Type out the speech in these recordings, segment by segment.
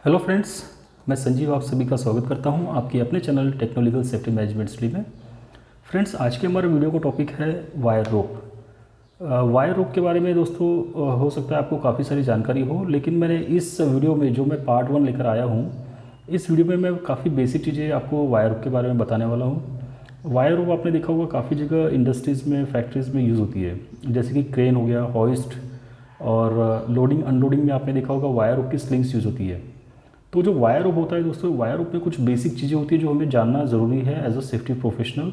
Hello friends, मैं संजीव आप सभी का स्वागत करता हूं आपके अपने चैनल टेक्नोलीगल सेफ्टी मैनेजमेंट स्टडी में। फ्रेंड्स, आज के हमारे वीडियो का टॉपिक है वायर रोप। वायर रोप के बारे में दोस्तों हो सकता है आपको काफ़ी सारी जानकारी हो, लेकिन मैंने इस वीडियो में जो मैं पार्ट 1 लेकर आया हूं, इस वीडियो में मैं काफ़ी बेसिक चीज़ें आपको वायर रोप के बारे में बताने वाला हूँ। वायर रोप आपने देखा होगा काफ़ी जगह इंडस्ट्रीज़ में, फैक्ट्रीज़ में यूज़ होती है, जैसे कि क्रेन हो गया, हॉइस्ट और लोडिंग अनलोडिंग में आपने देखा होगा वायर रोप की स्लिंग्स यूज़ होती है। तो जो वायर रोप होता है दोस्तों, वायर रोप में कुछ बेसिक चीज़ें होती है जो हमें जानना ज़रूरी है एज अ सेफ्टी प्रोफेशनल।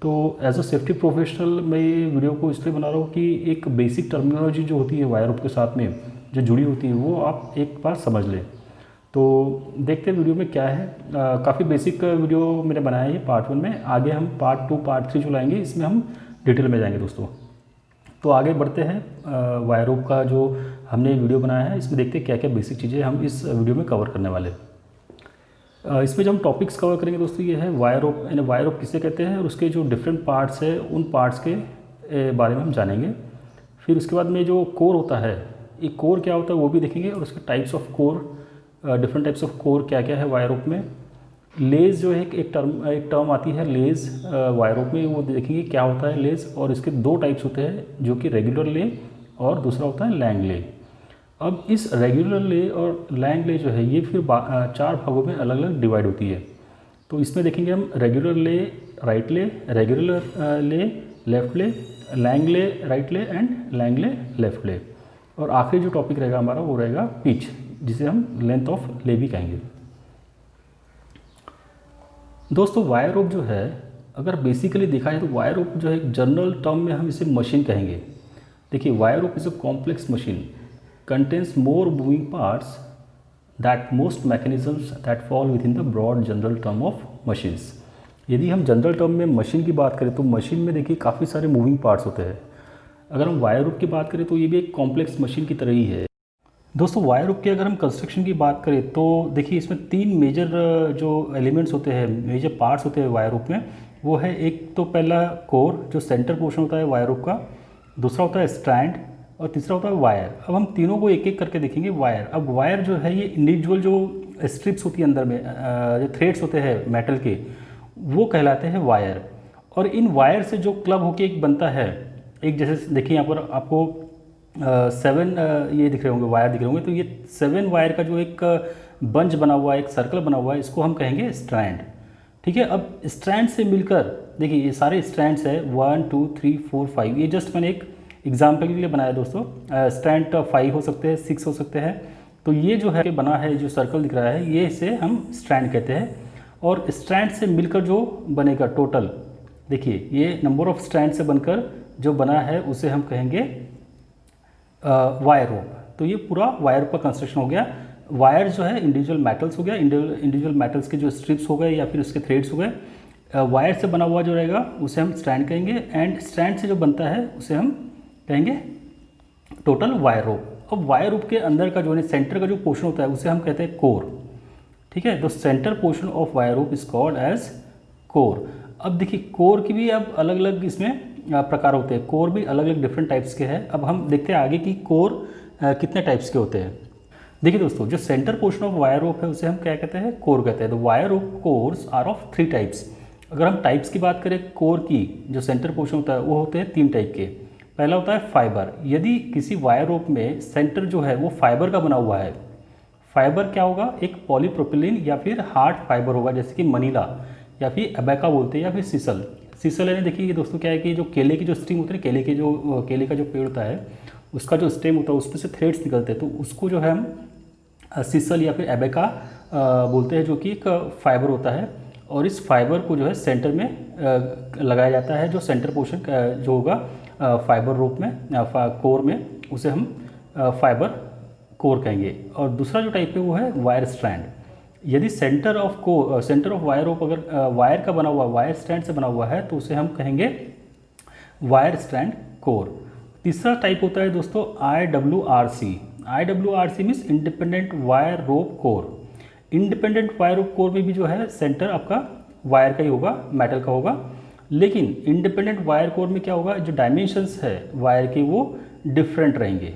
तो एज अ सेफ्टी प्रोफेशनल मैं ये वीडियो को इसलिए बना रहा हूँ कि एक बेसिक टर्मिनोलॉजी जो होती है वायर रोप के साथ में जो जुड़ी होती है वो आप एक बार समझ लें। तो देखते हैं वीडियो में क्या है। काफ़ी बेसिक वीडियो मैंने बनाया है पार्ट 1 में। आगे हम पार्ट 2 पार्ट 3 जो लाएंगे इसमें हम डिटेल में जाएंगे दोस्तों। तो आगे बढ़ते हैं। वायर रोप का जो हमने वीडियो बनाया है इसमें देखते हैं क्या क्या बेसिक चीज़ें हम इस वीडियो में कवर करने वाले हैं। इसमें जो हम टॉपिक्स कवर करेंगे दोस्तों ये है वायर रोप, यानी वायर रोप किसे कहते हैं और उसके जो डिफरेंट पार्ट्स है उन पार्ट्स के बारे में हम जानेंगे। फिर उसके बाद में जो कोर होता है, ये कोर क्या होता है वो भी देखेंगे, और उसके types of core, different types of core क्या क्या है वायर रोप में। लेज़ जो है एक टर्म आती है लेज़ वायर रोप में, वो देखेंगे क्या होता है लेज़, और इसके दो टाइप्स होते हैं जो कि रेगुलर ले और दूसरा होता है लैंग ले। अब इस रेगुलर ले और लैंग ले जो है ये फिर 4 भागों में अलग अलग डिवाइड होती है। तो इसमें देखेंगे हम regular lay right lay, regular ले लेफ्ट ले, लैंग ले राइट ले एंड लैंग ले लेफ्ट ले। और आखिरी जो टॉपिक रहेगा हमारा वो रहेगा पिच, जिसे हम लेंथ ऑफ ले भी कहेंगे। दोस्तों वायर रोप जो है अगर बेसिकली देखा जाए तो वायर रोप जो है एक जनरल टर्म में हम इसे मशीन कहेंगे। देखिए, wire rope is a complex machine contains more moving parts that most mechanisms that fall within the broad general term of machines। यदि हम जनरल टर्म में मशीन की बात करें तो मशीन में देखिए काफ़ी सारे मूविंग पार्ट्स होते हैं। अगर हम वायर रोप की बात करें तो ये भी एक कॉम्प्लेक्स मशीन की तरह ही है। दोस्तों वायर रोप की अगर हम कंस्ट्रक्शन की बात करें तो देखिए इसमें 3 मेजर जो एलिमेंट्स होते हैं, मेजर पार्ट्स होते हैं वायर रोप में। वो है एक तो पहला कोर जो सेंटर पोर्शन होता है वायर रोप का, दूसरा होता है स्ट्रैंड और तीसरा होता है वायर। अब हम तीनों को एक एक करके देखेंगे। वायर, अब वायर जो है ये इंडिविजुअल जो स्ट्रिप्स होती है अंदर में, जो थ्रेड्स होते हैं मेटल के, वो कहलाते हैं वायर। और इन वायर से जो क्लब होके एक बनता है, एक जैसे देखिए यहाँ पर आपको 7 ये दिख रहे होंगे, वायर दिख रहे होंगे। तो ये 7 वायर का जो एक बंच बना हुआ है, एक सर्कल बना हुआ है, इसको हम कहेंगे स्ट्रैंड। ठीक है, अब स्ट्रैंड से मिलकर देखिए ये सारे स्ट्रैंड्स है 1 2 3 4 5। ये जस्ट मैंने एक एग्जाम्पल के लिए बनाया दोस्तों। स्ट्रैंड 5 हो सकते हैं, 6 हो सकते हैं। तो ये जो है बना है, जो सर्कल दिख रहा है, ये इसे हम स्ट्रैंड कहते हैं। और स्ट्रैंड से मिलकर जो बनेगा टोटल, देखिए ये नंबर ऑफ स्ट्रैंड से बनकर जो बना है उसे हम कहेंगे वायर रोप। तो ये पूरा वायर का कंस्ट्रक्शन हो गया। वायर जो है इंडिविजुअल मेटल्स हो गया, इंडिविजुअल मेटल्स के जो स्ट्रिप्स हो गए या फिर उसके थ्रेड्स हो गए। वायर से बना हुआ जो रहेगा उसे हम स्ट्रैंड कहेंगे, एंड स्ट्रैंड से जो बनता है उसे हम कहेंगे टोटल वायर रोप। अब वायर रोप के अंदर का जो है सेंटर का जो पोर्शन होता है उसे हम कहते हैं कोर। ठीक है, तो center portion of wire rope is called as core. अब देखिए कोर की भी अब अलग अलग इसमें प्रकार होते हैं। कोर भी अलग अलग डिफरेंट टाइप्स के हैं। अब हम देखते हैं आगे कि कोर कितने टाइप्स के होते हैं। देखिए दोस्तों, जो सेंटर पोर्शन ऑफ वायर रोप है उसे हम क्या कहते हैं, कोर कहते हैं। तो wire rope cores are of 3 types. अगर हम टाइप्स की बात करें कोर की, जो सेंटर पोर्शन होता है वो होते हैं 3 टाइप के। पहला होता है फाइबर। यदि किसी वायर रोप में सेंटर जो है वो फाइबर का बना हुआ है, फाइबर क्या होगा, एक पॉलीप्रोपिलीन या फिर हार्ड फाइबर होगा, जैसे कि मनीला या फिर अबाका बोलते हैं, या फिर सिसल। सिसल यानी देखिए दोस्तों क्या है कि जो केले की जो स्टेम होती है, केले का जो पेड़ होता है उसका जो स्टेम होता है उसमें से थ्रेड्स निकलते हैं, तो उसको जो है हम सिसल या फिर अबाका बोलते हैं, जो कि एक फाइबर होता है। और इस फाइबर को जो है सेंटर में लगाया जाता है। जो सेंटर पोर्शन जो होगा फाइबर रोप में, कोर में, उसे हम फाइबर कोर कहेंगे। और दूसरा जो टाइप है वो है वायर स्ट्रैंड। यदि सेंटर ऑफ वायर रोप अगर वायर का बना हुआ, वायर स्ट्रैंड से बना हुआ है, तो उसे हम कहेंगे वायर स्ट्रैंड कोर। तीसरा टाइप होता है दोस्तों IWRC। IWRC means independent wire rope core. Independent wire rope core में भी जो है सेंटर आपका वायर का ही होगा, मेटल का होगा। लेकिन इंडिपेंडेंट वायर कोर में क्या होगा, जो डायमेंशंस है वायर के वो डिफरेंट रहेंगे।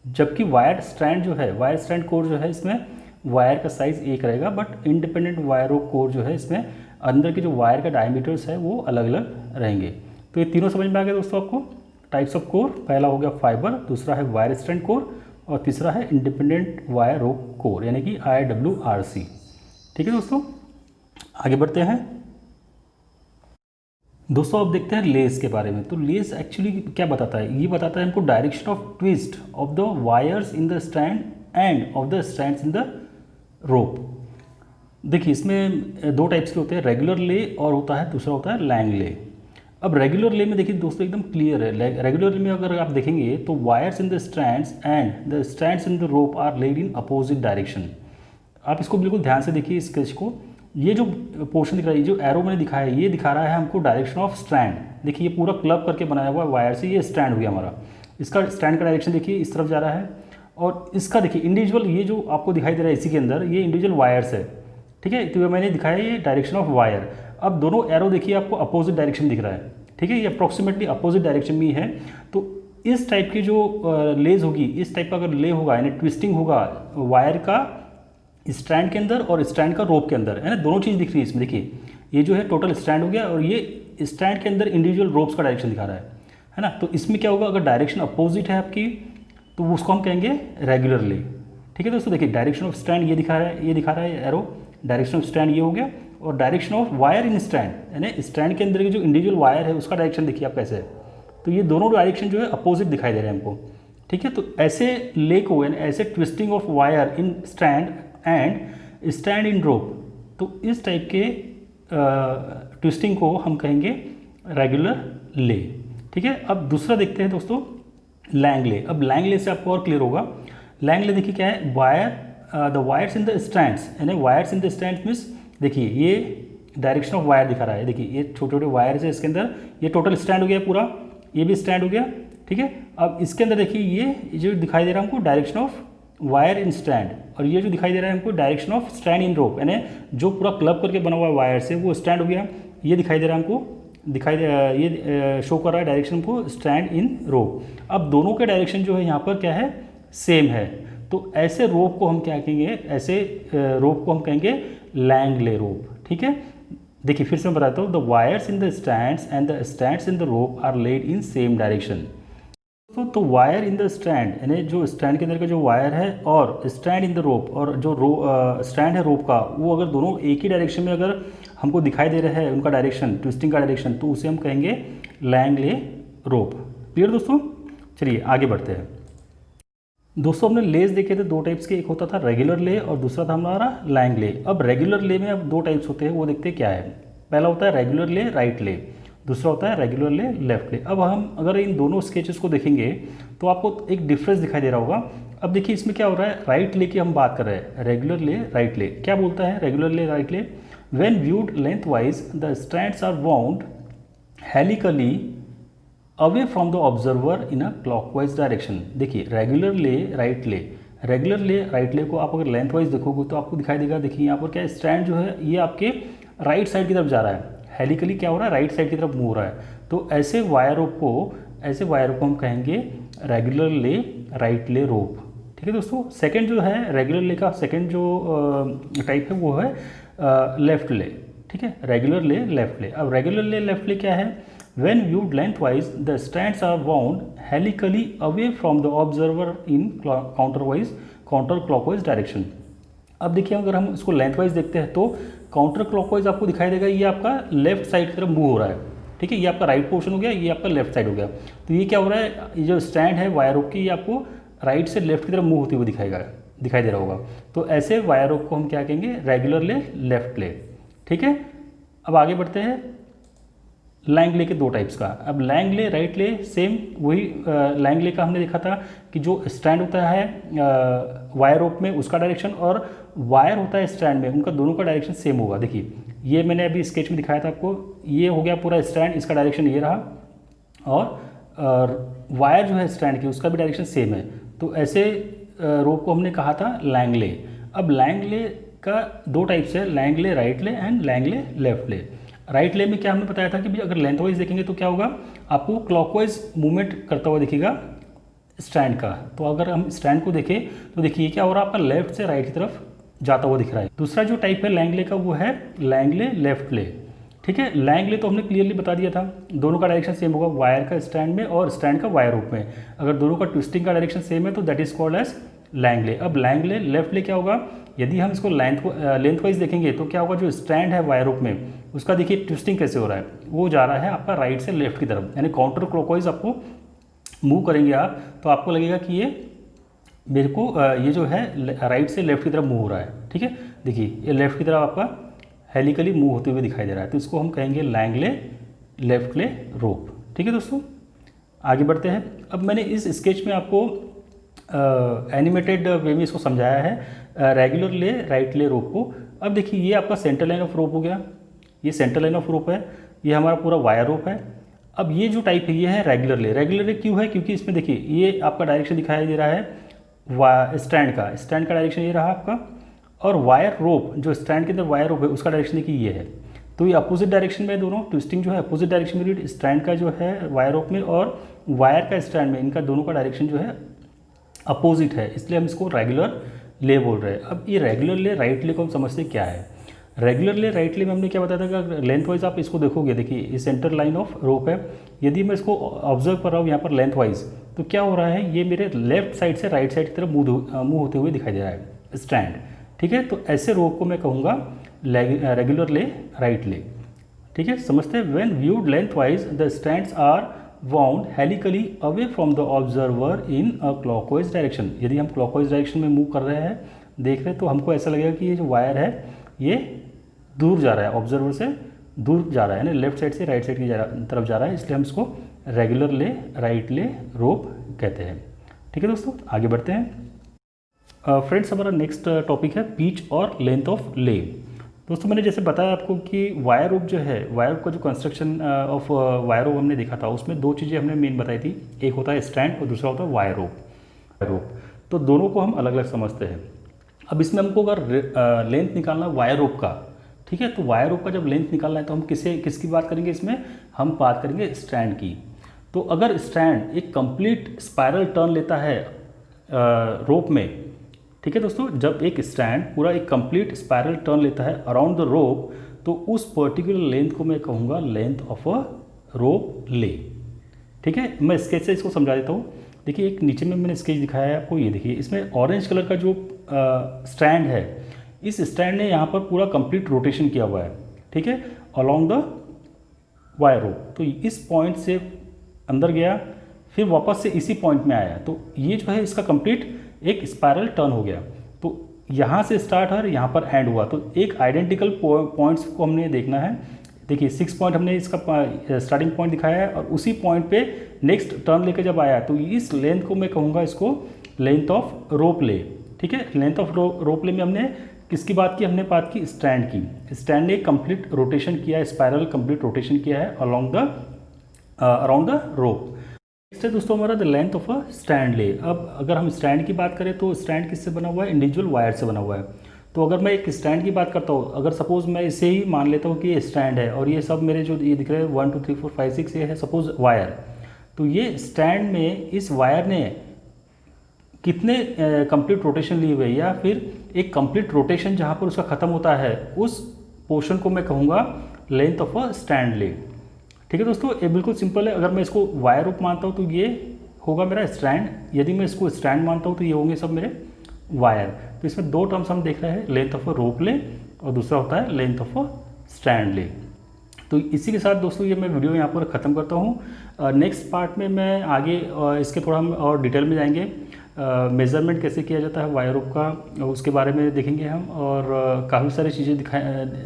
जबकि वायर स्ट्रैंड जो है, वायर स्ट्रैंड कोर जो है, इसमें वायर का साइज़ एक रहेगा, but independent wire rope core जो है इसमें अंदर के जो वायर का डायमीटर्स है वो अलग अलग रहेंगे। तो ये तीनों समझ में आ गया दोस्तों आपको। टाइप्स ऑफ कोर, पहला हो गया फाइबर, दूसरा है वायर स्ट्रैंड कोर और तीसरा है इंडिपेंडेंट वायर रोप कोर यानी कि IWRC। ठीक है दोस्तों, आगे बढ़ते हैं। दोस्तों अब देखते हैं लेस के बारे में। तो लेस एक्चुअली क्या बताता है, ये बताता है हमको direction of twist of the wires in the strand end of the strands in the रोप। देखिए इसमें दो टाइप्स के होते हैं, रेगुलर ले और होता है दूसरा होता है लैंग ले। अब रेगुलर ले में देखिए दोस्तों एकदम क्लियर है। रेगुलर ले में अगर आप देखेंगे तो wires in the strands and the strands in the rope are laid in opposite direction. आप इसको बिल्कुल ध्यान से देखिए स्केच को। ये जो पोर्शन दिख रहा है, ये जो एरो मैंने दिखाया है, ये दिखा रहा है हमको डायरेक्शन ऑफ स्ट्रैंड। देखिए ये पूरा क्लब करके बनाया हुआ है वायर से, ये स्ट्रैंड हो गया हमारा। इसका स्ट्रैंड का डायरेक्शन देखिए इस तरफ जा रहा है और इसका देखिए इंडिविजुअल, ये जो आपको दिखाई दे रहा है इसी के अंदर ये इंडिविजुअल वायर्स है। ठीक है, तो ये मैंने दिखाया ये डायरेक्शन ऑफ वायर। अब दोनों एरो देखिए आपको अपोजिट डायरेक्शन दिख रहा है। ठीक है, ये अप्रॉक्सीमेटली अपोजिट डायरेक्शन में ही है। तो इस टाइप की जो लेज होगी, इस टाइप का अगर ले होगा यानी ट्विस्टिंग होगा वायर का स्ट्रैंड के अंदर और स्ट्रैंड का रोप के अंदर, है ना, दोनों चीज़ दिख रही है इसमें। देखिए ये जो है टोटल स्ट्रैंड हो गया और ये स्ट्रैंड के अंदर इंडिविजुअल रोप्स का डायरेक्शन दिखा रहा है ना। तो इसमें क्या होगा, अगर डायरेक्शन अपोजिट है आपकी तो उसको हम कहेंगे रेगुलर ले। ठीक है दोस्तों, देखिए डायरेक्शन ऑफ स्ट्रैंड ये दिखा रहा है, ये दिखा रहा है एरो, डायरेक्शन ऑफ स्ट्रैंड ये हो गया और direction of wire in strand यानी स्ट्रैंड के अंदर की जो इंडिविजुअल वायर है उसका डायरेक्शन देखिए आप कैसे है। तो ये दोनों डायरेक्शन जो है अपोजिट दिखाई दे रहे हैं हमको। ठीक है, तो ऐसे ले को ऐसे twisting of wire in strand and strand in rope, तो इस टाइप के ट्विस्टिंग को हम कहेंगे रेगुलर ले। ठीक है, अब दूसरा देखते हैं दोस्तों लैंग ले। अब लैंग ले से आपको और क्लियर होगा। लैंग ले देखिए क्या है, wire the wires in the strands यानी wires in the strands means देखिए ये डायरेक्शन ऑफ वायर दिखा रहा है। देखिए ये छोटे छोटे वायर्स है इसके अंदर, ये टोटल स्ट्रैंड हो गया पूरा, ये भी स्ट्रैंड हो गया। ठीक है, अब इसके अंदर देखिए ये जो दिखाई दे रहा है हमको direction of wire in strand और ये जो दिखाई दे रहा है हमको डायरेक्शन ऑफ स्ट्रैंड इन रोप यानी जो पूरा क्लब करके बना हुआ है वायर से वो स्ट्रैंड हो गया। ये दिखाई दे रहा है हमको, ये शो कर रहा है डायरेक्शन को स्ट्रैंड इन रोप। अब दोनों के डायरेक्शन जो है यहाँ पर क्या है, सेम है। तो ऐसे रोप को हम क्या कहेंगे, ऐसे रोप को हम कहेंगे लैंग ले रोप। ठीक है, देखिए फिर से मैं बताता हूँ, the wires in the strands and the strands in the rope are laid in same direction. तो वायर इन द स्ट्रैंड यानी जो स्ट्रैंड के अंदर का जो वायर है और स्ट्रैंड इन द रोप और जो स्ट्रैंड है रोप का, वो अगर दोनों एक ही डायरेक्शन में अगर हमको दिखाई दे रहा है उनका डायरेक्शन, ट्विस्टिंग का डायरेक्शन, तो उसे हम कहेंगे लैंग ले रोप। क्लियर दोस्तों, चलिए आगे बढ़ते हैं। दोस्तों हमने लेस देखे थे दो टाइप्स के, एक होता था रेगुलर ले और दूसरा था हमारा लैंग ले। अब रेगुलर ले में अब दो टाइप्स होते हैं, वो देखते हैं क्या है। पहला होता है रेगुलर ले राइट ले, दूसरा होता है रेगुलर ले लेफ्ट ले। अब हम अगर इन दोनों स्केचेस को देखेंगे तो आपको एक डिफरेंस दिखाई दे रहा होगा। अब देखिए इसमें क्या हो रहा है, राइट ले की हम बात कर रहे हैं, रेगुलर ले राइट ले। क्या बोलता है regular lay right lay, when viewed lengthwise the strands are wound helically away from the observer in a clockwise direction. देखिए regular lay right lay, regular lay right lay को आप अगर lengthwise देखोगे तो आपको दिखाई देगा। देखिए यहाँ पर क्या स्ट्रैंड जो है ये आपके राइट साइड की तरफ जा रहा है, हेलिकली क्या हो रहा है, राइट साइड की तरफ मूव हो रहा है। तो ऐसे वायरों को हम कहेंगे रेगुलर ले राइट ले रोप। ठीक है दोस्तों, सेकंड जो है रेगुलर ले का सेकंड जो टाइप है वो है लेफ्ट ले। ठीक है, रेगुलर ले लेफ्ट ले। अब रेगुलर ले लेफ्ट ले क्या है, when viewed lengthwise the strands are wound helically away from the observer in counter clockwise direction. अब देखिए अगर हम इसको लेंथवाइज देखते हैं तो काउंटर क्लॉकवाइज आपको दिखाई देगा, ये आपका लेफ्ट साइड की तरफ मूव हो रहा है। ठीक है, ये आपका राइट पोर्शन हो गया, ये आपका लेफ्ट साइड हो गया। तो ये क्या हो रहा है, ये जो स्ट्रैंड है वायर रोप की, ये आपको राइट से लेफ्ट की तरफ मूव होती हुई दिखाई दे रहा होगा। तो ऐसे वायर रोप को हम क्या कहेंगे, रेगुलर ले लेफ्ट ले। ठीक है, अब आगे बढ़ते हैं लैंग ले के दो टाइप्स का। अब लैंग ले राइट ले सेम वही लैंग ले का हमने देखा था कि जो स्ट्रैंड होता है वायर रोप में उसका डायरेक्शन और वायर होता है स्ट्रैंड में, उनका दोनों का डायरेक्शन सेम होगा। देखिए ये मैंने अभी स्केच में दिखाया था आपको, ये हो गया पूरा स्ट्रैंड, इसका डायरेक्शन ये रहा और वायर जो है स्ट्रैंड की उसका भी डायरेक्शन सेम है। तो ऐसे रोप को हमने कहा था लैंग ले। अब लैंग ले का दो टाइप्स है, लैंग ले राइट ले एंड लैंग ले लेफ्ट ले। राइट ले में क्या हमने बताया था कि अगर लेंथवाइज देखेंगे तो क्या होगा, आपको क्लॉकवाइज मूवमेंट करता हुआ दिखेगा स्ट्रैंड का। तो अगर हम स्ट्रैंड को देखें तो देखिए क्या हो रहा है, आपका लेफ्ट से राइट की तरफ जाता हुआ दिख रहा है। दूसरा जो टाइप है लैंगले का वो है लैंगले लेफ्ट ले। ठीक है, लैंगले तो हमने क्लियरली बता दिया था, दोनों का डायरेक्शन सेम होगा वायर का स्ट्रैंड में और स्ट्रैंड का वायर रूप में। अगर दोनों का ट्विस्टिंग का डायरेक्शन सेम है तो that is called as Lang lay. अब लैंगले लेफ्ट ले क्या होगा, यदि हम इसको लेंथ वाइज देखेंगे तो क्या होगा, जो स्ट्रैंड है वायर रूप में उसका देखिए ट्विस्टिंग कैसे हो रहा है, वो जा रहा है आपका राइट से लेफ्ट की तरफ, यानी काउंटर क्लॉकवाइज आपको मूव करेंगे आप तो आपको लगेगा कि ये मेरे को ये जो है राइट से लेफ्ट की तरफ मूव हो रहा है। ठीक है, देखिए ये लेफ्ट की तरफ आपका हेलिकली मूव होते हुए दिखाई दे रहा है, तो इसको हम कहेंगे लैंगले लेफ्ट ले रोप। ठीक है दोस्तों, आगे बढ़ते हैं। अब मैंने इस स्केच में आपको एनिमेटेड वे में इसको समझाया है रेगुलर ले राइट ले रोप को। अब देखिए ये आपका सेंटर लाइन ऑफ रोप हो गया, ये सेंटर लाइन ऑफ रोप है, ये हमारा पूरा वायर रोप है। अब ये जो टाइप है ये है रेगुलर ले। रेगुलर ले क्यों है, क्योंकि इसमें देखिए ये आपका डायरेक्शन दिखाई दे रहा है स्ट्रैंड का डायरेक्शन ये रहा आपका, और वायर रोप जो स्ट्रैंड के अंदर वायर रोप है उसका डायरेक्शन देखिए ये है। तो ये अपोजिट डायरेक्शन में दोनों ट्विस्टिंग जो है अपोजिट डायरेक्शन में, स्ट्रैंड का जो है वायर रोप में और वायर का स्ट्रैंड में, इनका दोनों का डायरेक्शन जो है अपोजिट है, इसलिए हम इसको रेगुलर ले बोल रहे हैं। अब ये रेगुलर ले राइट ले को हम समझते क्या है। रेगुलर ले राइट ले में हमने क्या बताया था कि लेंथ वाइज आप इसको देखोगे, देखिए ये सेंटर लाइन ऑफ रोप है, यदि मैं इसको ऑब्जर्व कर रहा हूँ यहाँ पर लेंथ वाइज तो क्या हो रहा है, ये मेरे लेफ्ट साइड से राइट साइड की तरफ मूव होते हुए दिखाई दे रहा है स्ट्रैंड। ठीक है, तो ऐसे रोप को मैं कहूँगा रेगुलर ले राइट ले। ठीक है, समझते हैं। When viewed lengthwise the strands are wound helically away from the observer in a clockwise direction. यदि हम क्लॉकवाइज डायरेक्शन में मूव कर रहे हैं, देख रहे हैं, तो हमको ऐसा लगेगा कि ये जो वायर है ये दूर जा रहा है, ऑब्जर्वर से दूर जा रहा है, यानी लेफ्ट साइड से राइट साइड की तरफ जा रहा है, इसलिए हम इसको रेगुलर ले राइट ले रोप कहते हैं। ठीक है दोस्तों, आगे बढ़ते हैं। फ्रेंड्स, हमारा नेक्स्ट टॉपिक है पिच और लेंथ ऑफ ले। दोस्तों मैंने जैसे बताया आपको कि वायर रोप जो है, वायर रोप का जो कंस्ट्रक्शन ऑफ वायर रोप हमने देखा था, उसमें दो चीज़ें हमने मेन बताई थी, एक होता है स्ट्रैंड और दूसरा होता है वायर रोप। तो दोनों को हम अलग अलग समझते हैं। अब इसमें हमको अगर लेंथ निकालना वायर रोप का, ठीक है, तो वायर रोप का जब लेंथ निकालना है तो हम किसकी बात करेंगे, इसमें हम बात करेंगे स्ट्रैंड की। तो अगर स्ट्रैंड एक कंप्लीट स्पायरल टर्न लेता है रोप में, ठीक है दोस्तों, जब एक स्ट्रैंड पूरा एक कंप्लीट स्पायरल टर्न लेता है अराउंड द रोप, तो उस पर्टिकुलर लेंथ को मैं कहूँगा लेंथ ऑफ अ रोप ले। ठीक है, मैं स्केच से इसको समझा देता हूँ। देखिए एक नीचे में मैंने स्केच दिखाया है आपको, ये देखिए इसमें ऑरेंज कलर का जो स्ट्रैंड है, इस स्ट्रैंड ने यहाँ पर पूरा कंप्लीट रोटेशन किया हुआ है, ठीक है, अलोंग द वायर रोप। तो इस पॉइंट से अंदर गया, फिर वापस से इसी पॉइंट में आया, तो ये जो है इसका कंप्लीट एक स्पायरल टर्न हो गया। तो यहाँ से स्टार्ट और यहाँ पर एंड हुआ, तो एक आइडेंटिकल पॉइंट्स को हमने देखना है। देखिए 6 पॉइंट हमने इसका स्टार्टिंग पॉइंट दिखाया है, और उसी पॉइंट पे नेक्स्ट टर्न लेकर जब आया तो इस लेंथ को मैं कहूँगा इसको लेंथ ऑफ रोप ले। ठीक है, लेंथ ऑफ रोप ले में हमने किसकी बात की, हमने बात की स्ट्रैंड की। स्ट्रैंड ने कंप्लीट रोटेशन किया है, स्पायरल कंप्लीट रोटेशन किया है along the around the rope. Next है दोस्तों हमारा the length of a strand ले। अब अगर हम स्ट्रैंड की बात करें तो स्ट्रैंड किससे बना हुआ है, इंडिविजुअल वायर से बना हुआ है। तो अगर मैं एक स्ट्रैंड की बात करता हूँ, अगर सपोज मैं इसे ही मान लेता हूँ कि ये स्ट्रैंड है और ये सब मेरे जो ये दिख रहे हैं 1 2 3 4 5 6 ये है सपोज वायर, तो ये स्ट्रैंड में इस वायर ने कितने कंप्लीट रोटेशन लिए हुए, या फिर एक कंप्लीट रोटेशन जहाँ पर उसका ख़त्म होता है उस पोर्शन को मैं कहूँगा लेंथ ऑफ अ स्ट्रैंड ले। ठीक है दोस्तों, ये बिल्कुल सिंपल है। अगर मैं इसको वायर रूप मानता हूँ तो ये होगा मेरा स्ट्रैंड, यदि मैं इसको स्ट्रैंड मानता हूँ तो ये होंगे सब मेरे वायर। तो इसमें दो टर्म्स हम देख रहे हैं, लेंथ ऑफ अ रोप ले और दूसरा होता है लेंथ ऑफ अ स्ट्रैंड ले। तो इसी के साथ दोस्तों ये मैं वीडियो यहाँ पर ख़त्म करता हूँ। नेक्स्ट पार्ट में मैं आगे इसके थोड़ा हम और डिटेल में जाएंगे, मेज़रमेंट कैसे किया जाता है वायर रोप का, उसके बारे में देखेंगे हम, और काफ़ी सारी चीज़ें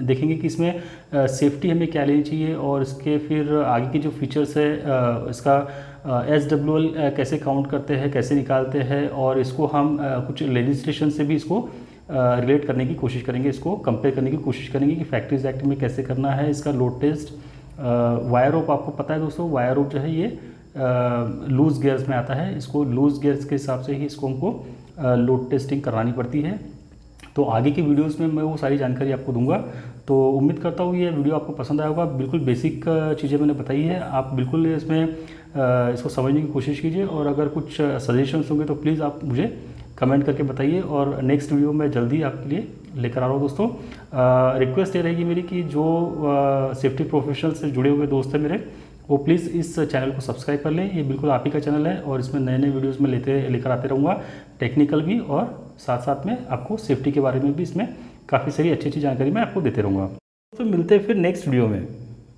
देखेंगे कि इसमें सेफ्टी हमें क्या लेनी चाहिए, और इसके फिर आगे की जो फीचर्स है इसका SWL कैसे काउंट करते हैं, कैसे निकालते हैं, और इसको हम कुछ लेजिस्लेशन से भी इसको रिलेट करने की कोशिश करेंगे, इसको कंपेयर करने की कोशिश करेंगे कि फैक्ट्रीज एक्ट में कैसे करना है इसका लोड टेस्ट। वायर रोप आपको पता है दोस्तों, वायर रोप जो है ये लूज गियर्स में आता है, इसको लूज गियर्स के हिसाब से ही इसको हमको लोड टेस्टिंग करानी पड़ती है। तो आगे की वीडियोस में मैं वो सारी जानकारी आपको दूंगा। तो उम्मीद करता हूँ ये वीडियो आपको पसंद आया होगा। बिल्कुल बेसिक चीज़ें मैंने बताई है, आप बिल्कुल इसमें इसको समझने की कोशिश कीजिए, और अगर कुछ सजेशंस होंगे तो प्लीज़ आप मुझे कमेंट करके बताइए और नेक्स्ट वीडियो मैं जल्दी आपके लिए लेकर आ रहा हूँ दोस्तों। रिक्वेस्ट ये रहेगी मेरी कि जो सेफ्टी प्रोफेशनल से जुड़े हुए दोस्त हैं मेरे, वो प्लीज़ इस चैनल को सब्सक्राइब कर लें। ये बिल्कुल आप ही का चैनल है और इसमें नए नए वीडियोज़ में लेकर आते रहूँगा, टेक्निकल भी और साथ साथ में आपको सेफ्टी के बारे में भी इसमें काफ़ी सारी अच्छी अच्छी जानकारी मैं आपको देते रहूँगा। तो मिलते हैं फिर नेक्स्ट वीडियो में।